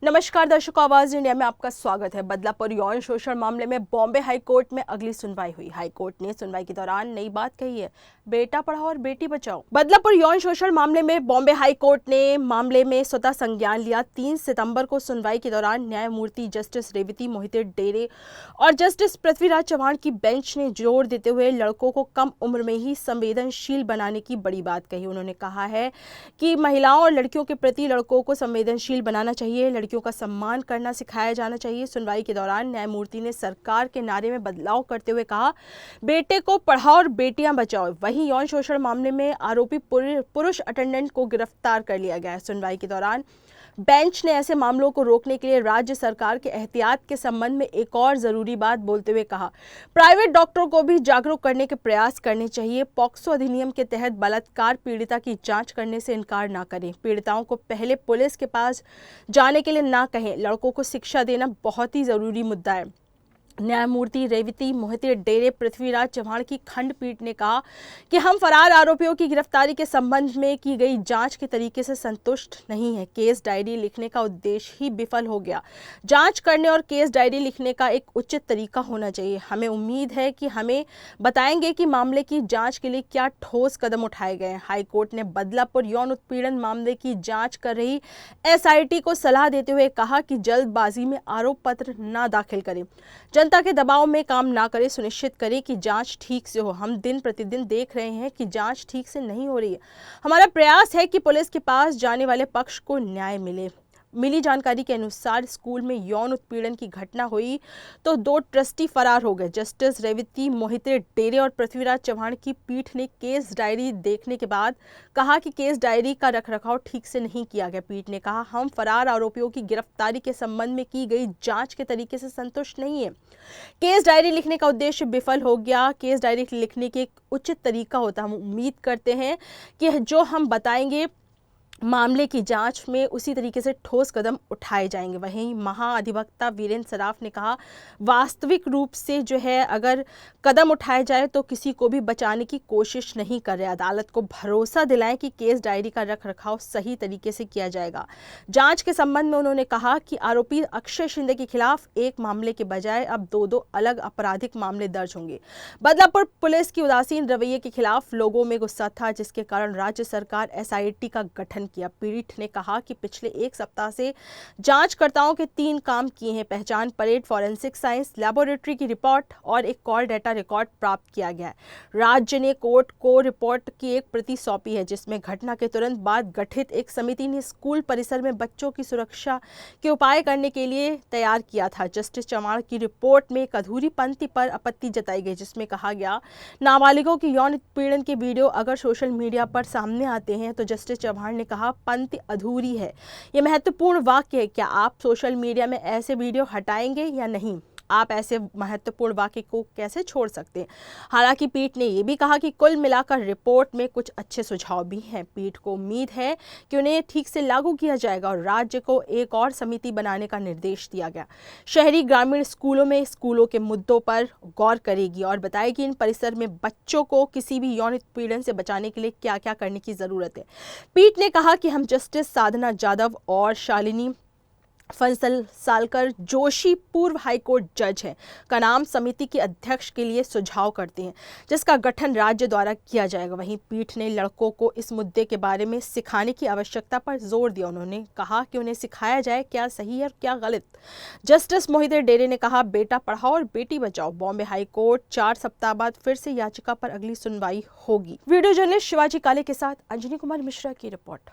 नमस्कार दर्शकों, आवाज इंडिया में आपका स्वागत है। बदलापुर यौन शोषण मामले में बॉम्बे हाई कोर्ट में अगली सुनवाई हुई। हाई कोर्ट ने सुनवाई के दौरान नई बात कही है, बेटा पढ़ाओ और बेटी बचाओ। बदलापुर यौन शोषण मामले में बॉम्बे हाई कोर्ट ने मामले में स्वतः संज्ञान लिया। 3 सितंबर को सुनवाई के दौरान न्यायमूर्ति जस्टिस रेवती मोहिते डेरे और जस्टिस पृथ्वीराज चव्हाण की बेंच ने जोर देते हुए लड़कों को कम उम्र में ही संवेदनशील बनाने की बड़ी बात कही। उन्होंने कहा है कि महिलाओं और लड़कियों के प्रति लड़कों को संवेदनशील बनाना चाहिए, लड़कियों का सम्मान करना सिखाया जाना चाहिए। सुनवाई के दौरान न्यायमूर्ति ने सरकार के नारे में बदलाव करते हुए कहा, बेटे को पढ़ाओ और बेटियां बचाओ। वहीं यौन शोषण मामले में आरोपी पुरुष अटेंडेंट को गिरफ्तार कर लिया गया है। सुनवाई के दौरान बेंच ने ऐसे मामलों को रोकने के लिए राज्य सरकार के एहतियात के संबंध में एक और जरूरी बात बोलते हुए कहा, प्राइवेट डॉक्टरों को भी जागरूक करने के प्रयास करने चाहिए। पॉक्सो अधिनियम के तहत बलात्कार पीड़िता की जांच करने से इनकार ना करें। पीड़िताओं को पहले पुलिस के पास जाने के लिए ना कहें। लड़कों को शिक्षा देना बहुत ही जरूरी मुद्दा है। न्यायमूर्ति रेवती मोहिते डेरे पृथ्वीराज चव्हाण की खंडपीठ ने कहा कि हम फरार आरोपियों की गिरफ्तारी के संबंध में की गई जांच के तरीके से संतुष्ट नहीं है। केस डायरी लिखने का उद्देश्य ही विफल हो गया। जांच करने और केस डायरी लिखने का एक उचित तरीका होना चाहिए। हमें उम्मीद है कि हमें बताएंगे कि मामले की जांच के लिए क्या ठोस कदम उठाए गए हैं। हाईकोर्ट ने बदलापुर यौन उत्पीड़न मामले की जांच कर रही SIT को सलाह देते हुए कहा कि जल्दबाजी में आरोप पत्र न दाखिल करें, जनता के दबाव में काम ना करें, सुनिश्चित करें कि जांच ठीक से हो। हम दिन प्रतिदिन देख रहे हैं कि जांच ठीक से नहीं हो रही है। हमारा प्रयास है कि पुलिस के पास जाने वाले पक्ष को न्याय मिले। मिली जानकारी के अनुसार स्कूल में यौन उत्पीड़न की घटना हुई तो 2 ट्रस्टी फरार हो गए। जस्टिस रेवती मोहिते डेरे और पृथ्वीराज चव्हाण की पीठ ने केस डायरी देखने के बाद कहा कि केस डायरी का रखरखाव ठीक से नहीं किया गया। पीठ ने कहा, हम फरार आरोपियों की गिरफ्तारी के संबंध में की गई जांच के तरीके से संतुष्ट नहीं है। केस डायरी लिखने का उद्देश्य विफल हो गया। केस डायरी लिखने के एक उचित तरीका होता है। हम उम्मीद करते हैं कि जो हम बताएंगे मामले की जांच में उसी तरीके से ठोस कदम उठाए जाएंगे। वहीं महाअधिवक्ता वीरेंद्र सराफ ने कहा, वास्तविक रूप से जो है अगर कदम उठाए जाए तो किसी को भी बचाने की कोशिश नहीं कर रहे। अदालत को भरोसा दिलाएं कि केस डायरी का रखरखाव सही तरीके से किया जाएगा। जांच के संबंध में उन्होंने कहा कि आरोपी अक्षय शिंदे के खिलाफ एक मामले के बजाय अब 2 अलग आपराधिक मामले दर्ज होंगे। बदलापुर पुलिस की उदासीन रवैये के खिलाफ लोगों में गुस्सा था, जिसके कारण राज्य सरकार SIT का गठन किया। पीठ ने कहा कि पिछले 1 सप्ताह से जांचकर्ताओं के 3 काम किए हैं। पहचान परेड, फॉरेंसिक साइंस लैबोरेटरी की रिपोर्ट और एक कॉल डाटा रिकॉर्ड प्राप्त किया गया है। राज्य ने कोर्ट को रिपोर्ट की एक प्रति सौंपी है, जिसमें घटना के तुरंत बाद गठित एक समिति ने स्कूल परिसर में बच्चों की सुरक्षा के उपाय करने के लिए तैयार किया था। जस्टिस चव्हाण की रिपोर्ट में एक अधूरी पंक्ति पर आपत्ति जताई गई, जिसमें कहा गया, नाबालिगों की यौन उत्पीड़न के वीडियो अगर सोशल मीडिया पर सामने आते हैं तो जस्टिस चव्हाण ने कहा, पंक्ति अधूरी है। यह महत्वपूर्ण वाक्य है। क्या आप सोशल मीडिया में ऐसे वीडियो हटाएंगे या नहीं? आप ऐसे महत्वपूर्ण वाक्य को कैसे छोड़ सकते हैं? हालांकि पीठ ने यह भी कहा कि कुल मिलाकर रिपोर्ट में कुछ अच्छे सुझाव भी हैं। पीठ को उम्मीद है कि उन्हें ठीक से लागू किया जाएगा और राज्य को एक और समिति बनाने का निर्देश दिया गया। शहरी ग्रामीण स्कूलों में स्कूलों के मुद्दों पर गौर करेगी और बताएगी इन परिसर में बच्चों को किसी भी यौन उत्पीड़न से बचाने के लिए क्या क्या करने की जरूरत है। पीठ ने कहा कि हम जस्टिस साधना जाधव और शालिनी फंसलसालकर जोशी पूर्व हाईकोर्ट जज हैं का नाम समिति के अध्यक्ष के लिए सुझाव करते हैं, जिसका गठन राज्य द्वारा किया जाएगा। वहीं पीठ ने लड़कों को इस मुद्दे के बारे में सिखाने की आवश्यकता पर जोर दिया। उन्होंने कहा कि उन्हें सिखाया जाए क्या सही है और क्या गलत। जस्टिस मोहिते डेरे ने कहा, बेटा पढ़ाओ और बेटी बचाओ। बॉम्बे हाईकोर्ट 4 सप्ताह बाद फिर से याचिका पर अगली सुनवाई होगी। वीडियो जर्नलिस्ट शिवाजी काले के साथ अंजनी कुमार मिश्रा की रिपोर्ट।